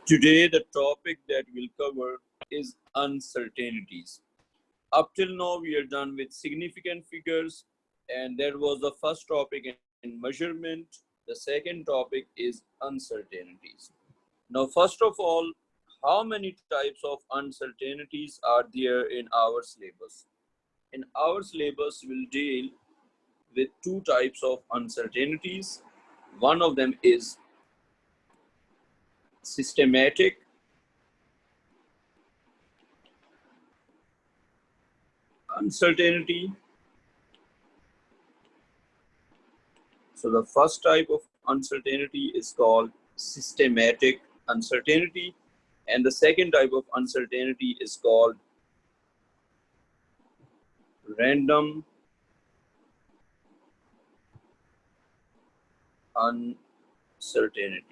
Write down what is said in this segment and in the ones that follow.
Today, the topic that we'll cover is uncertainties. Up till now, we are done with significant figures, and that was the first topic in measurement. The second topic is uncertainties. Now, first of all, how many types of uncertainties are there in our syllabus? In our syllabus, we'll deal with two types of uncertainties. One of them is systematic uncertainty. So the first type of uncertainty is called systematic uncertainty, and the second type of uncertainty is called random uncertainty.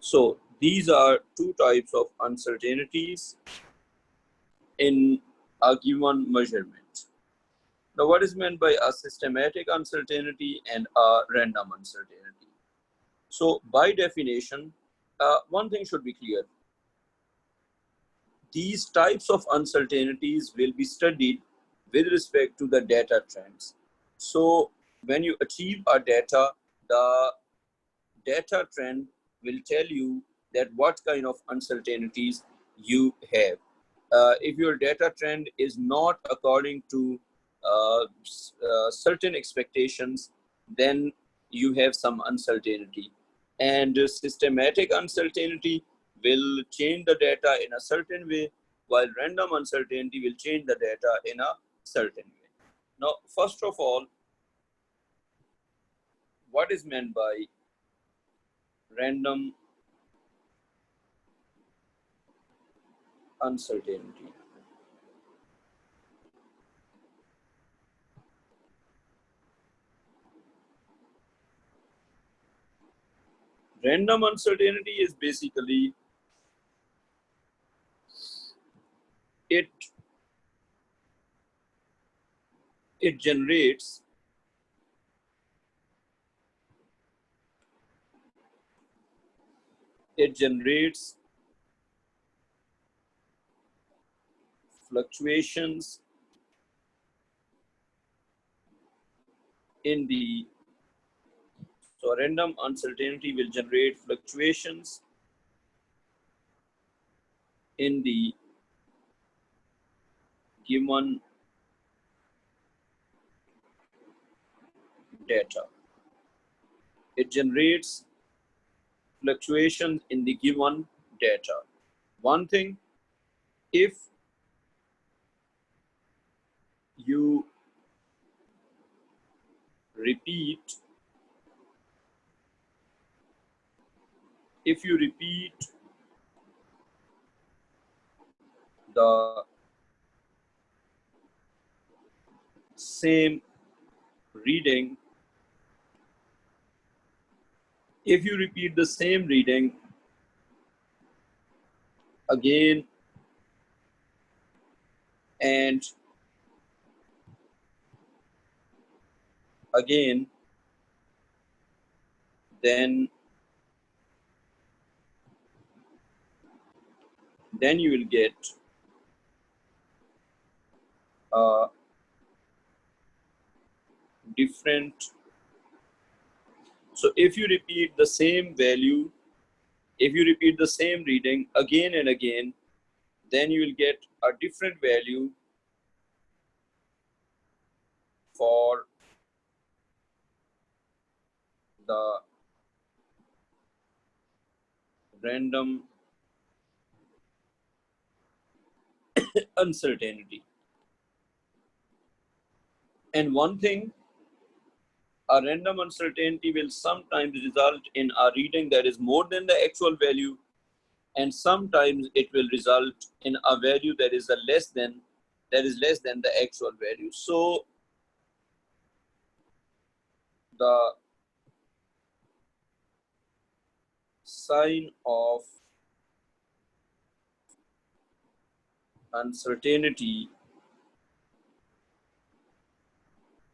So these are two types of uncertainties in a given measurement. Now, what is meant by a systematic uncertainty and a random uncertainty? So by definition, one thing should be clear. These types of uncertainties will be studied with respect to the data trends. So when you achieve a data, the data trend will tell you that what kind of uncertainties you have. If your data trend is not according to certain expectations, then you have some uncertainty. And systematic uncertainty will change the data in a certain way, while random uncertainty will change the data in a certain way. Now, first of all, what is meant by random uncertainty? Random uncertainty is basically it it generates it generates fluctuations in the so random uncertainty will generate fluctuations in the given data. It generates fluctuations in the given data. One thing, if you repeat the same reading, if you repeat the same reading again and again, then you will get a different. So if you repeat the same value, if you repeat the same reading again and again, then you will get a different value for the random uncertainty. And one thing, a random uncertainty will sometimes result in a reading that is more than the actual value, and sometimes it will result in a value that is less than the actual value. So the sign of uncertainty,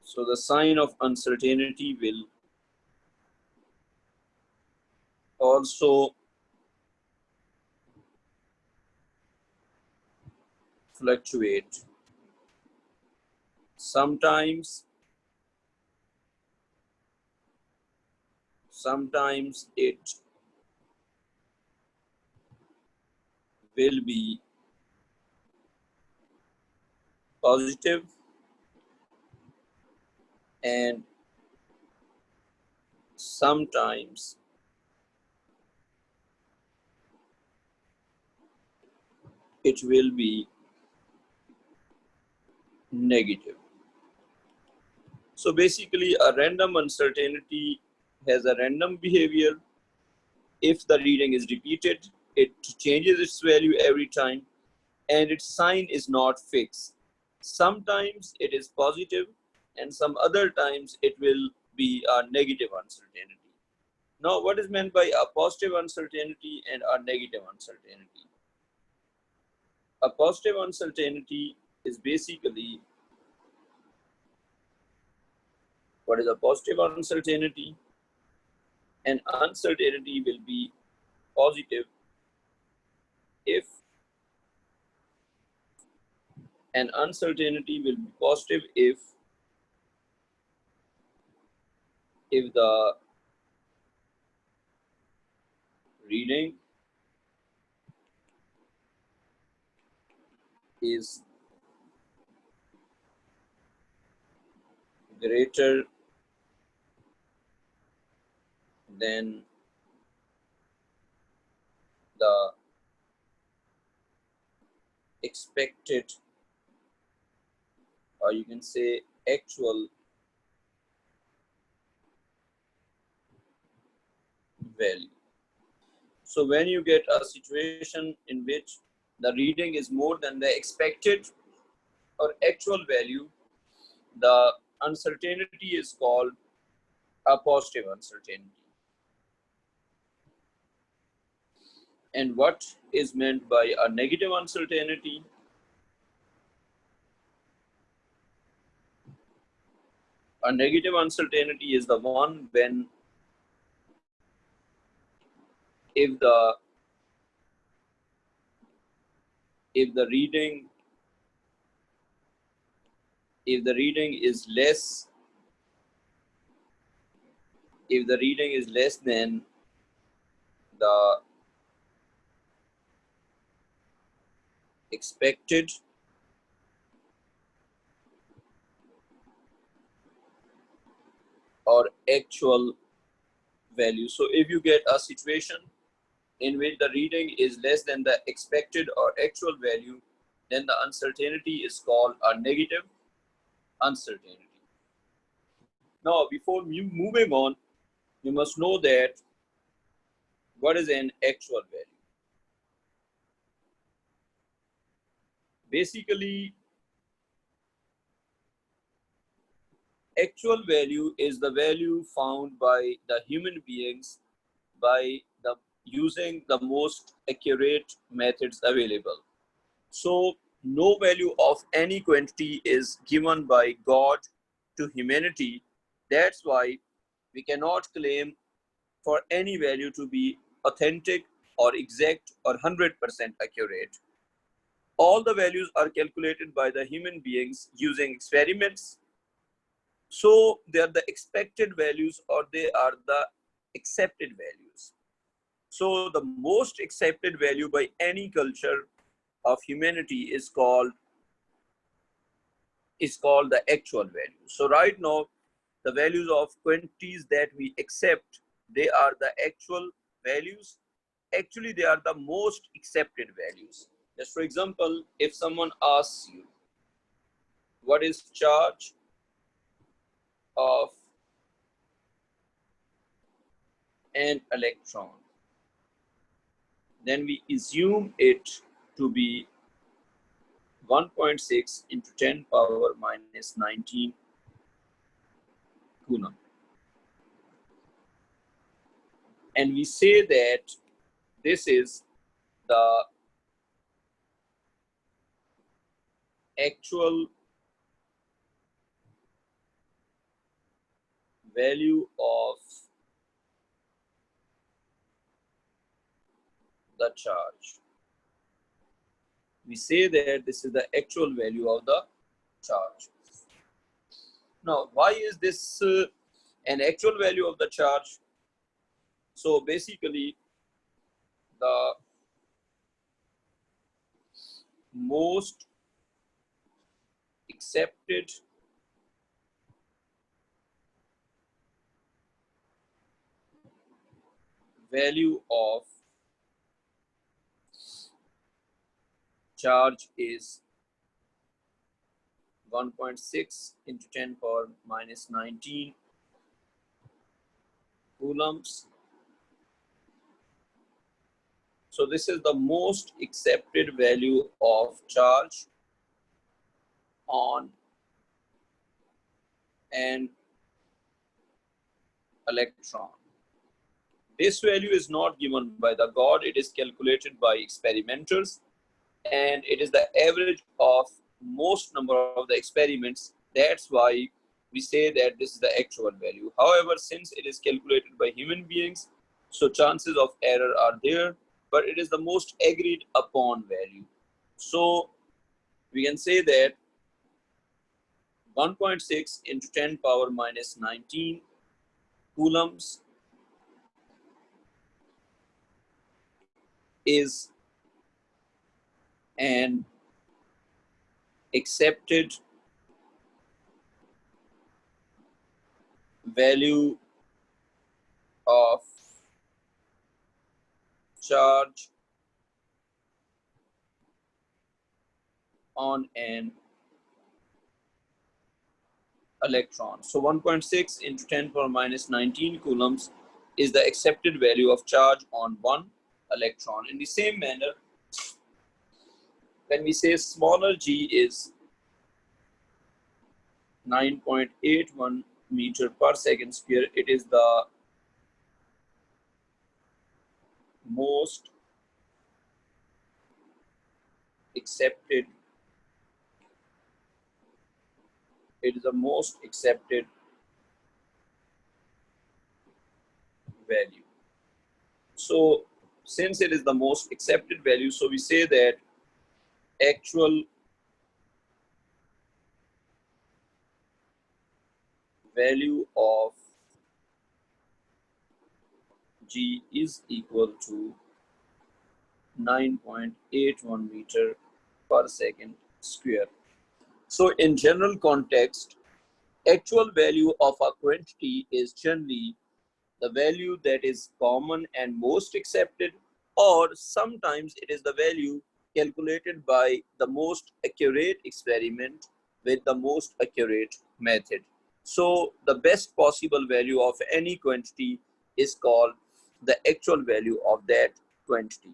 so the sign of uncertainty will also fluctuate. Sometimes it will be positive, and sometimes it will be negative. So basically, a random uncertainty has a random behavior. If the reading is repeated, it changes its value every time, and its sign is not fixed. Sometimes it is positive, and some other times it will be a negative uncertainty. Now, what is meant by a positive uncertainty and a negative uncertainty? A positive uncertainty is basically, what is a positive uncertainty? An uncertainty will be positive if an uncertainty will be positive if the reading is greater than the expected, or you can say actual value. So when you get a situation in which the reading is more than the expected or actual value, the uncertainty is called a positive uncertainty. And what is meant by a negative uncertainty? A negative uncertainty is the one when if the if the reading if the reading is less if the reading is less than the expected or actual value. So if you get a situation in which the reading is less than the expected or actual value, then the uncertainty is called a negative uncertainty. Now, before moving on, you must know that what is an actual value. Basically, actual value is the value found by the human beings by the using the most accurate methods available. So no value of any quantity is given by God to humanity. That's why we cannot claim for any value to be authentic or exact or 100% accurate. All the values are calculated by the human beings using experiments. So they are the expected values or they are the accepted values. So the most accepted value by any culture of humanity is called the actual value. So right now, the values of quantities that we accept, they are the actual values. Actually, they are the most accepted values. Just for example, if someone asks you, what is charge of an electron? Then we assume it to be 1.6 into 10 power minus 19 coulomb. And we say that this is the actual value of the charge. we say that this is the actual value of the charge. Now, why is this an actual value of the charge? So basically, the most accepted value of charge is 1.6 into 10 power minus 19 coulombs. So this is the most accepted value of charge on an electron. This value is not given by the God, it is calculated by experimenters, and it is the average of most number of the experiments. That's why we say that this is the actual value. However, since it is calculated by human beings, so chances of error are there, but it is the most agreed upon value. So we can say that 1.6 into 10 power minus 19 coulombs is an accepted value of charge on an electron. So 1.6 into 10 power minus 19 coulombs is the accepted value of charge on one electron. In the same manner, when we say smaller g is 9.81 meter per second square, it is the most accepted value. So since it is the most accepted value, so we say that actual value of g is equal to 9.81 meter per second square. So in general context, actual value of a quantity is generally the value that is common and most accepted, or sometimes it is the value calculated by the most accurate experiment with the most accurate method. So the best possible value of any quantity is called the actual value of that quantity.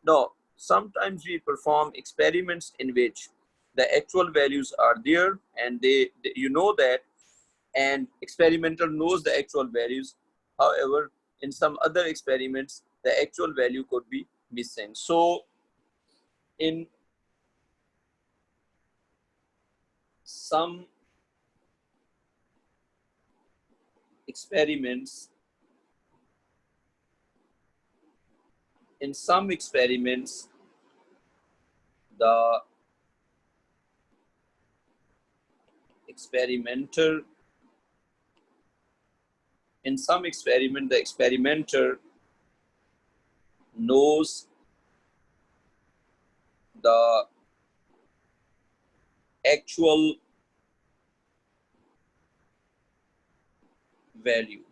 Now, sometimes we perform experiments in which the actual values are there, and you know that, and experimenter knows the actual values. However, in some other experiments, the actual value could be missing. So in some experiments, the experimenter, the experimenter knows the actual value,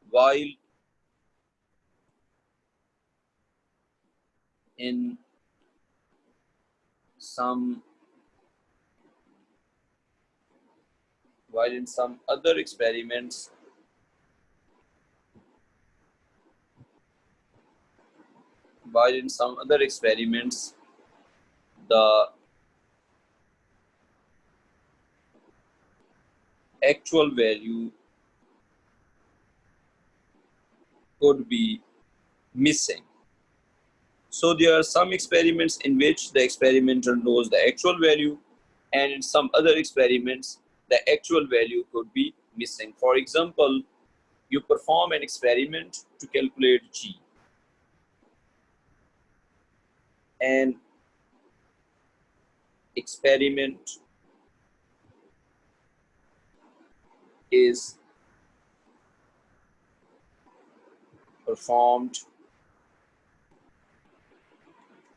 while in some other experiments, the actual value could be missing. So there are some experiments in which the experimenter knows the actual value, and in some other experiments, the actual value could be missing. For example, you perform an experiment to calculate G, and experiment is performed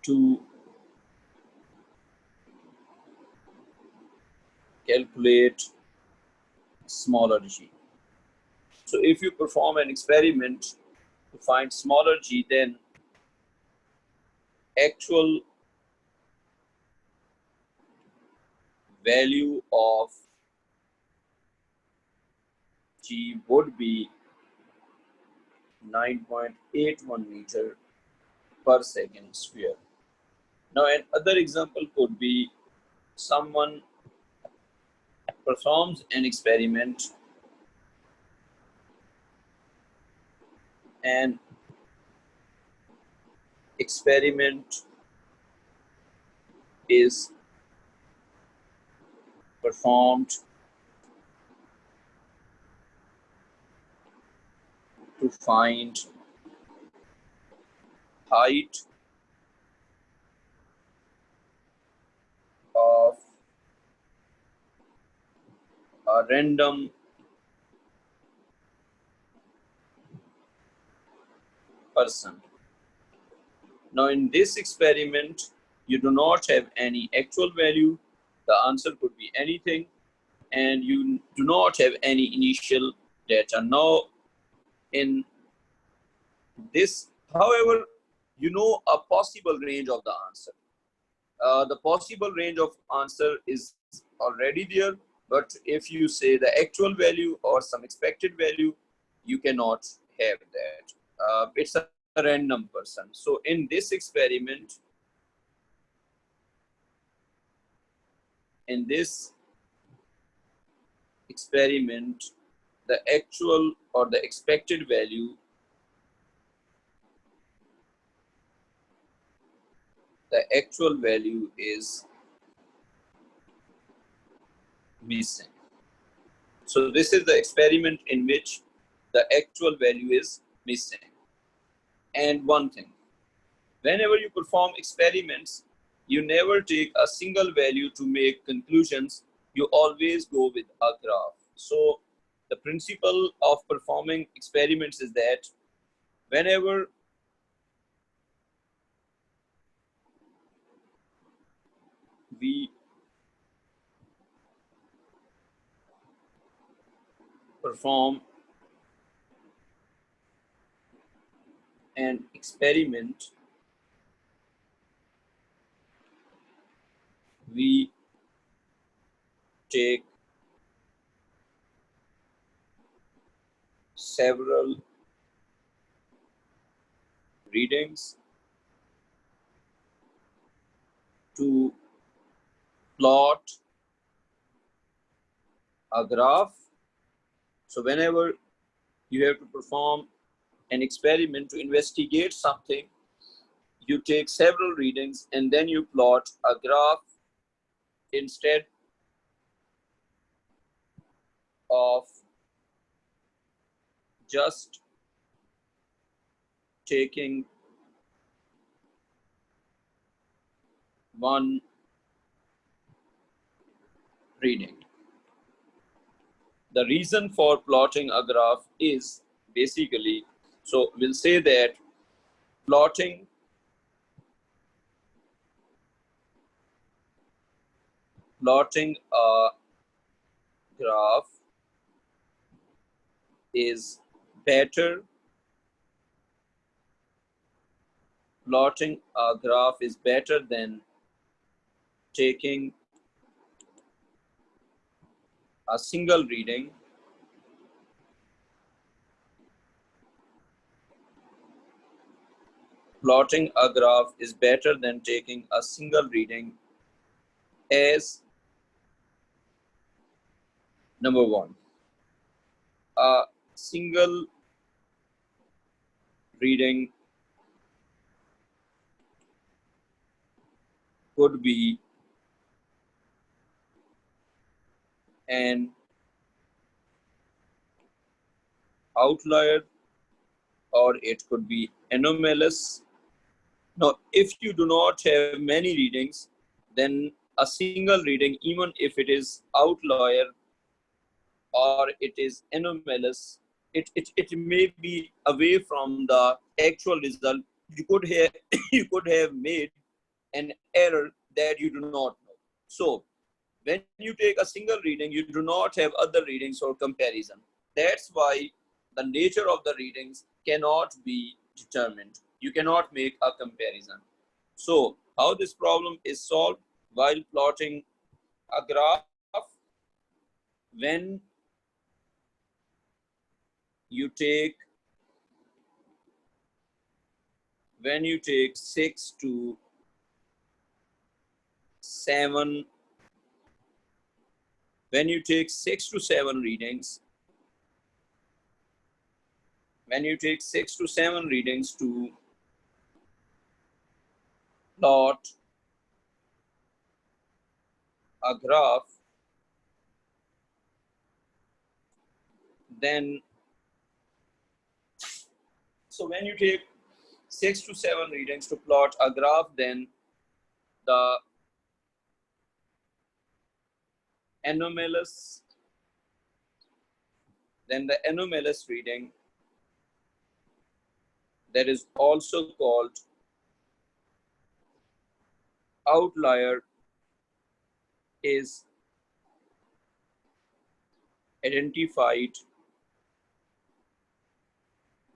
to calculate smaller g. So if you perform an experiment to find smaller g, then actual value of g would be 9.81 meter per second square. Now another example could be someone performs an experiment and experiment is performed to find height of a random person. Now in this experiment, you do not have any actual value. The answer could be anything, and you do not have any initial data. Now in this, however, you know a possible range of the answer. The possible range of answer is already there, but if you say the actual value or some expected value, you cannot have that. It's a random person. So in this experiment, the actual or the expected value, is missing. So this is the experiment in which the actual value is missing. And one thing, whenever you perform experiments, you never take a single value to make conclusions. You always go with a graph. So the principle of performing experiments is that whenever we perform an experiment, we take several readings to plot a graph. So whenever you have to perform an experiment to investigate something, you take several readings and then you plot a graph instead of just taking one reading. The reason for plotting a graph is basically, so we'll say that plotting a graph is better. Plotting a graph is better than taking a single reading plotting a graph is better than taking a single reading, as number one, a single reading could be an outlier or it could be anomalous. Now, if you do not have many readings, then a single reading, even if it is outlier or it is anomalous, it may be away from the actual result. You could have you could have made an error that you do not know. So when you take a single reading, you do not have other readings or comparison. That's why the nature of the readings cannot be determined. You cannot make a comparison. So how this problem is solved? While plotting a graph, when you take when you take 7 when you take 6 to 7 readings, to plot a graph, then so when you take 6 to 7 readings to plot a graph, then the anomalous reading, that is also called outlier, is identified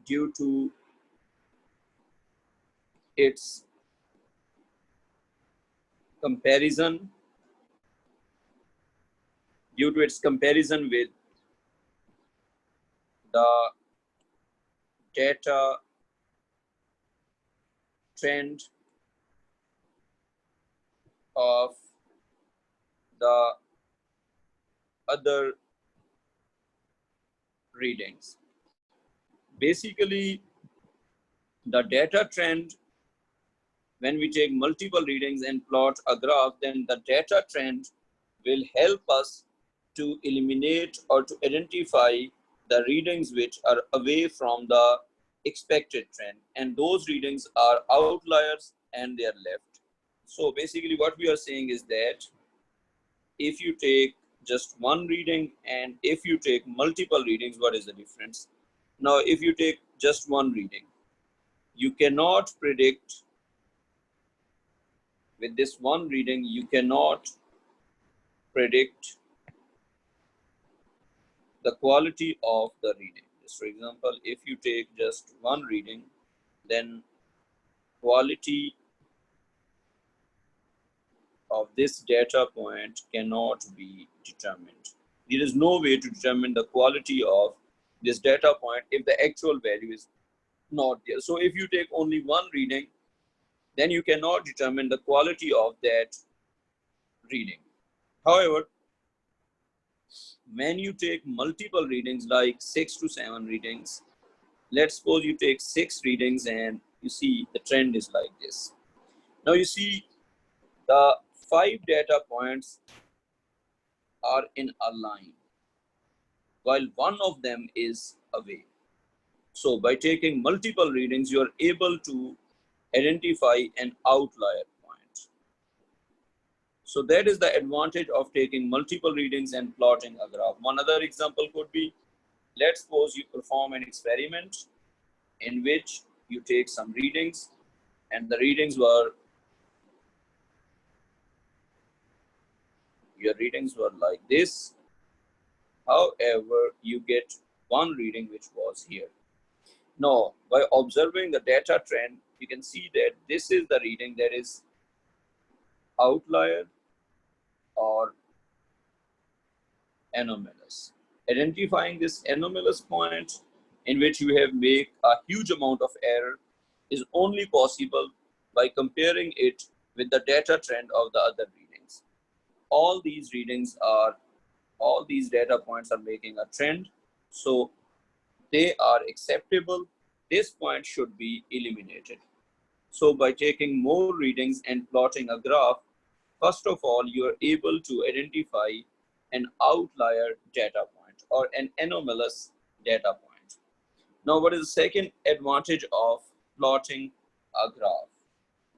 due to its comparison with the data trend of the other readings. Basically, the data trend, when we take multiple readings and plot a graph, then the data trend will help us to eliminate or to identify the readings which are away from the expected trend, and those readings are outliers and they are left. So basically what we are saying is that if you take just one reading and if you take multiple readings, what is the difference? Now if you take just one reading, you cannot predict, with this one reading you cannot predict the quality of the reading. Just for example, if you take just one reading, then quality of this data point cannot be determined. There is no way to determine the quality of this data point if the actual value is not there. So if you take only one reading, then you cannot determine the quality of that reading. However, when you take multiple readings, like 6 to 7 readings, let's suppose you take 6 readings and you see the trend is like this. Now you see the 5 data points are in a line while one of them is away. So by taking multiple readings, you are able to identify an outlier point. So that is the advantage of taking multiple readings and plotting a graph. One other example could be, let's suppose you perform an experiment in which you take some readings and the readings were, your readings were like this. However, you get one reading which was here. Now, by observing the data trend, you can see that this is the reading that is outlier or anomalous. Identifying this anomalous point in which you have made a huge amount of error is only possible by comparing it with the data trend of the other readings. All these data points are making a trend, so they are acceptable. This point should be eliminated. So by taking more readings and plotting a graph, first of all, you are able to identify an outlier data point or an anomalous data point. Now, what is the second advantage of plotting a graph?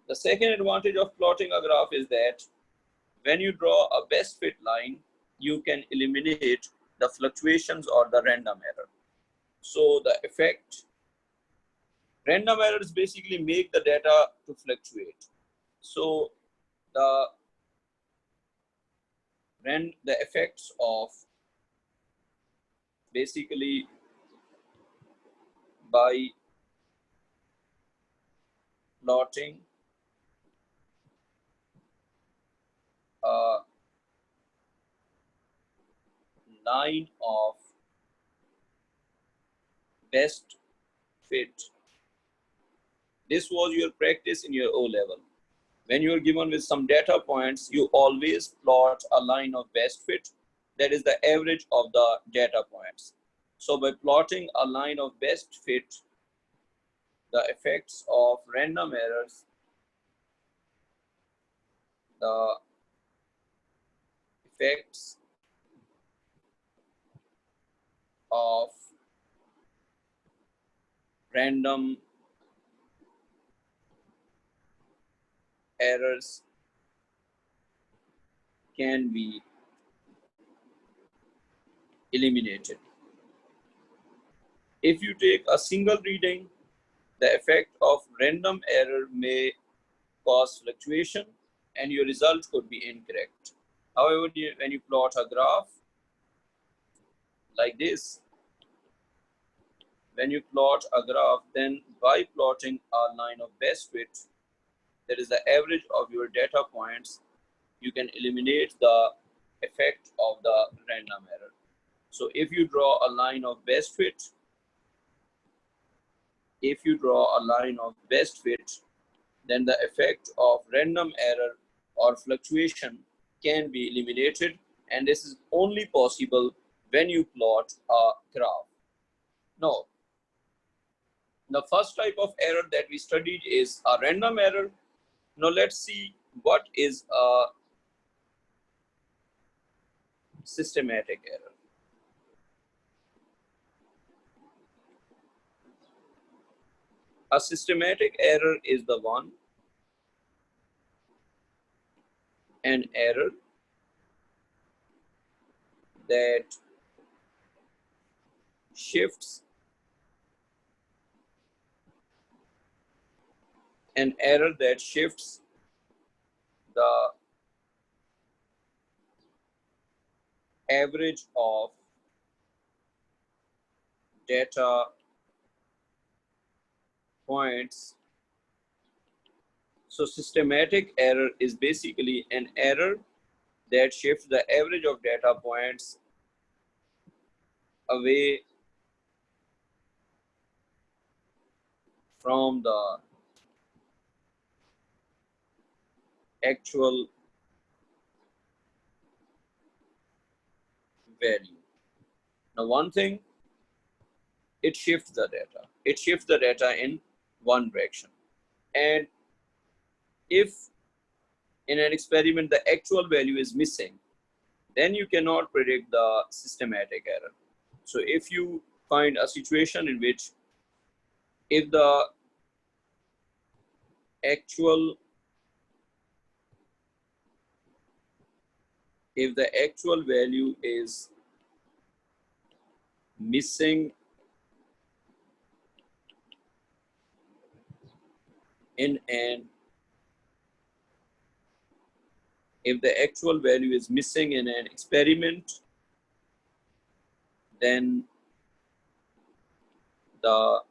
The second advantage of plotting a graph is that When you draw a best fit line, you can eliminate the fluctuations or the random error. So the effect, random errors basically make the data to fluctuate. So the the effects of basically by plotting a line of best fit. This was your practice in your O level. When you are given with some data points, you always plot a line of best fit. That is the average of the data points. So by plotting a line of best fit, the effects of random errors, the effects of random errors can be eliminated. If you take a single reading, the effect of random error may cause fluctuation and your result could be incorrect. However, when you plot a graph like this, when you plot a graph, then by plotting a line of best fit, that is the average of your data points, you can eliminate the effect of the random error. So if you draw a line of best fit, then the effect of random error or fluctuation can be eliminated, and this is only possible when you plot a graph. Now, the first type of error that we studied is a random error. Now let's see what is a systematic error. A systematic error is the one, an error that shifts the average of data points. So systematic error is basically an error that shifts the average of data points away from the actual value. Now, one thing, it shifts the data. It shifts the data in one direction. And if in an experiment the actual value is missing, then you cannot predict the systematic error. So if you find a situation in which if the actual value is missing in an experiment, then the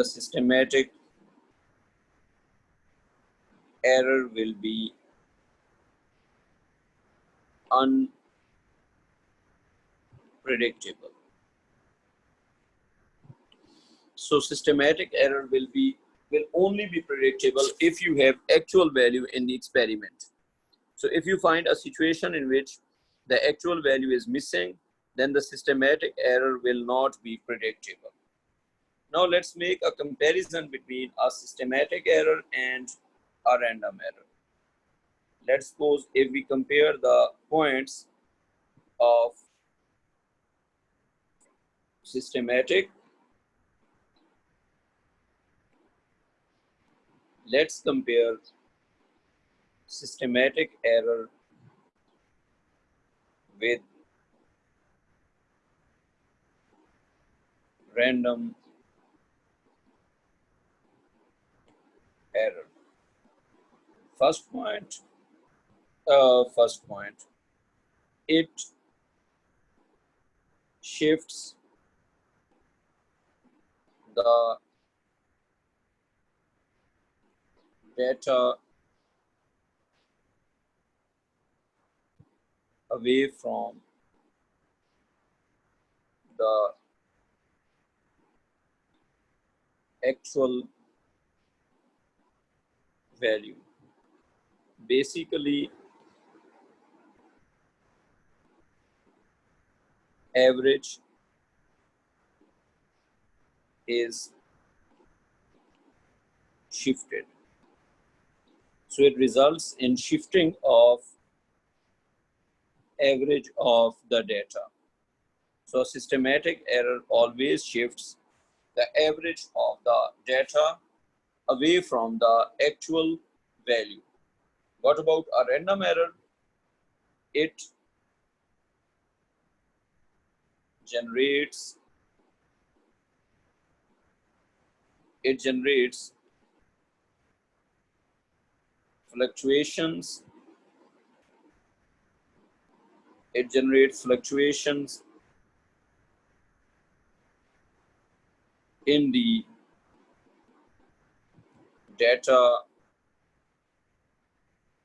systematic error will be unpredictable. So systematic error will only be predictable if you have actual value in the experiment. So if you find a situation in which the actual value is missing, then the systematic error will not be predictable. Now let's make a comparison between a systematic error and a random error. Let's suppose if we compare the points of systematic. Let's compare systematic error with random error. First point, it shifts the data away from the actual value. Basically, average is shifted. So it results in shifting of average of the data. So systematic error always shifts the average of the data away from the actual value. What about a random error? It generates it generates fluctuations. It generates fluctuations in the data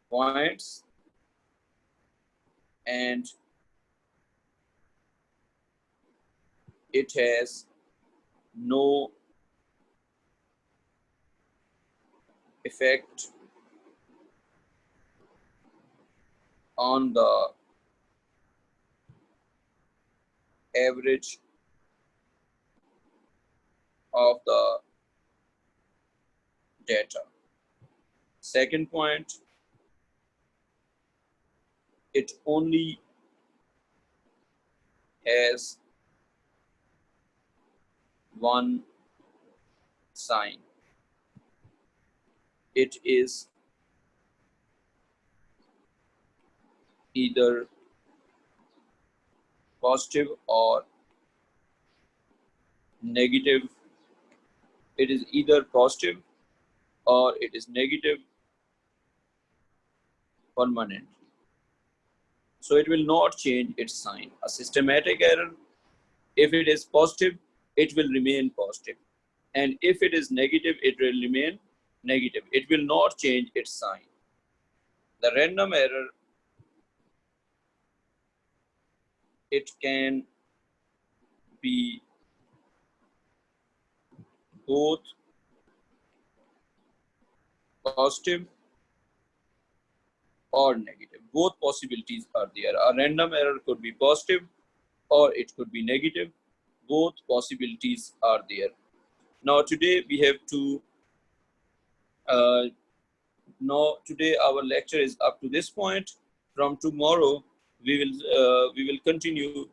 points, and it has no effect on the average of the data. Second point, it only has one sign. It is either positive or negative. It is either positive or it is negative permanently. So it will not change its sign. A systematic error, if it is positive, it will remain positive. And if it is negative, it will remain negative. It will not change its sign. The random error, it can be both positive or negative. Both possibilities are there. A random error could be positive or it could be negative. Both possibilities are there. Now today we have to uh, today our lecture is up to this point. From tomorrow we will continue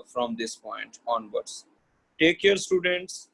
from this point onwards. Take care, students.